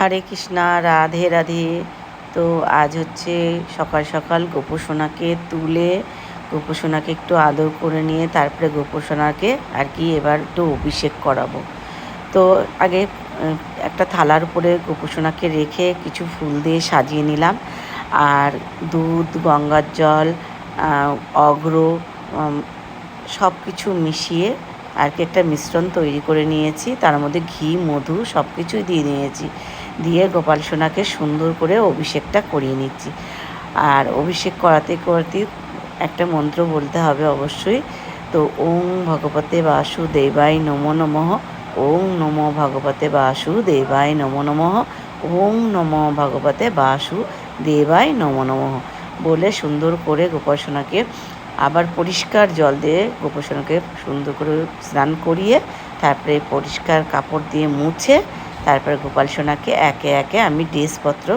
হরে কৃষ্ণা, রাধে রাধে। তো আজ হচ্ছে সকাল সকাল গোপসোনাকে তুলে গোপসোনাকে একটু আদর করে নিয়ে তারপরে গোপসোনাকে আর কি এবার একটু অভিষেক করাবো। তো আগে একটা থালার উপরে গোপসোনাকে রেখে কিছু ফুল দিয়ে সাজিয়ে নিলাম, আর দুধ, গঙ্গার জল, অগ্র সব কিছু মিশিয়ে আর কি একটা মিশ্রণ তৈরি করে নিয়েছি। তার মধ্যে ঘি, মধু সব কিছুই দিয়ে নিয়েছি। দিয়ে গোপাল সোনাকে সুন্দর করে অভিষেকটা করিয়ে নিচ্ছি। আর অভিষেক করাতে করাতে একটা মন্ত্র বলতে হবে অবশ্যই। তো ওং ভগবতে বাসুদেবায় নমো নমঃ, ওং নমো ভগবতে বাসুদেবায় নমো নমঃ, ওং নমো ভগবতে বাসুদেবায় নমো নমঃ বলে সুন্দর করে গোপাল সোনাকে আবার পরিষ্কার জল দিয়ে গোপসোনাকে সুন্দর করে স্নান করিয়ে তারপরে পরিষ্কার কাপড় দিয়ে মুছে তারপরে গোপাল সোনাকে একে একে আমি ড্রেসপত্র,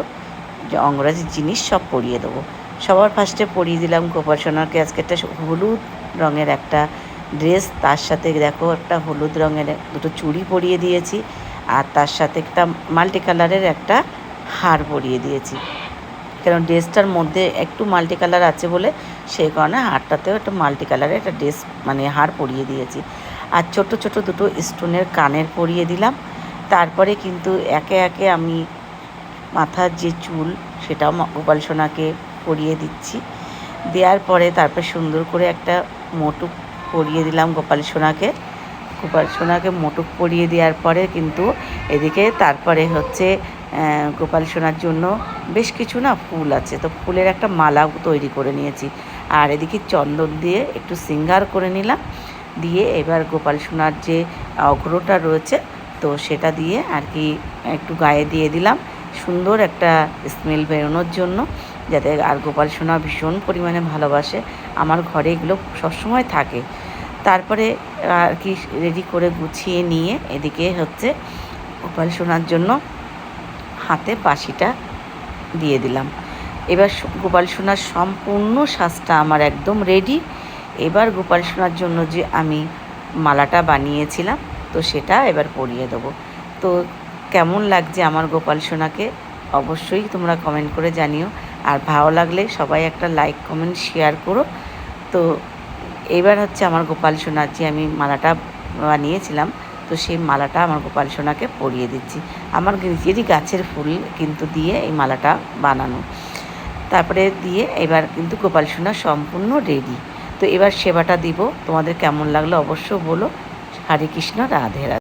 অঙ্গরাজি জিনিস সব পরিয়ে দেবো। সবার ফার্স্টে পরিয়ে দিলাম গোপাল সোনাকে আজকে একটা হলুদ রঙের একটা ড্রেস, তার সাথে দেখো একটা হলুদ রঙের দুটো চুড়ি পরিয়ে দিয়েছি, আর তার সাথে একটা মাল্টি কালারের একটা হার পরিয়ে দিয়েছি। কারণ ড্রেসটার মধ্যে একটু মাল্টি কালার আছে বলে সেই কারণে হারটাতেও একটা মাল্টি কালারের একটা ড্রেস মানে হার পরিয়ে দিয়েছি। আর ছোট ছোট দুটো স্টোনের কানের পরিয়ে দিলাম। তারপরে কিন্তু একে একে আমি মাথার যে চুল সেটাও গোপাল সোনাকে পরিয়ে দিচ্ছি। দেওয়ার পরে তারপরে সুন্দর করে একটা মোটুক পরিয়ে দিলাম গোপাল সোনাকে মোটুক পরিয়ে দেওয়ার পরে কিন্তু এদিকে তারপরে হচ্ছে গোপাল সোনার জন্য বেশ কিছু না ফুল আছে, তো ফুলের একটা মালা তৈরি করে নিয়েছি। আর এদিকে চন্দন দিয়ে একটু শৃঙ্গার করে নিলাম। দিয়ে এবার গোপাল সোনার যে অগ্রটা রয়েছে তো সেটা দিয়ে আর কি একটু গায়ে দিয়ে দিলাম, সুন্দর একটা স্মেল বেরোনোর জন্য, যাতে আর গোপাল সোনা ভীষণ পরিমাণে ভালোবাসে, আমার ঘরে এগুলো সবসময় থাকে। তারপরে আর কি রেডি করে গুছিয়ে নিয়ে এদিকে হচ্ছে গোপাল সোনার জন্য হাতে বাঁশিটা দিয়ে দিলাম। এবার গোপাল সোনার সম্পূর্ণ সাজটা আমার একদম রেডি। এবার গোপাল সোনার জন্য যে আমি মালাটা বানিয়েছিলাম তো সেটা এবার পরিয়ে দেবো। তো কেমন লাগছে আমার গোপাল সোনাকে অবশ্যই তোমরা কমেন্ট করে জানিও, আর ভালো লাগলে সবাই একটা লাইক, কমেন্ট, শেয়ার করো। তো এবার হচ্ছে আমার গোপাল সোনার যে আমি মালাটা বানিয়েছিলাম তো সেই মালাটা আমার গোপাল সোনাকে পরিয়ে দিচ্ছি। আমার নিজেরই গাছের ফুল কিন্তু দিয়ে এই মালাটা বানানো। তারপরে দিয়ে এবার কিন্তু গোপাল সোনা সম্পূর্ণ রেডি। তো এবার সেবাটা দিব। তোমাদের কেমন লাগলো অবশ্য বলো। হরে কৃষ্ণ, রাধে রাধে।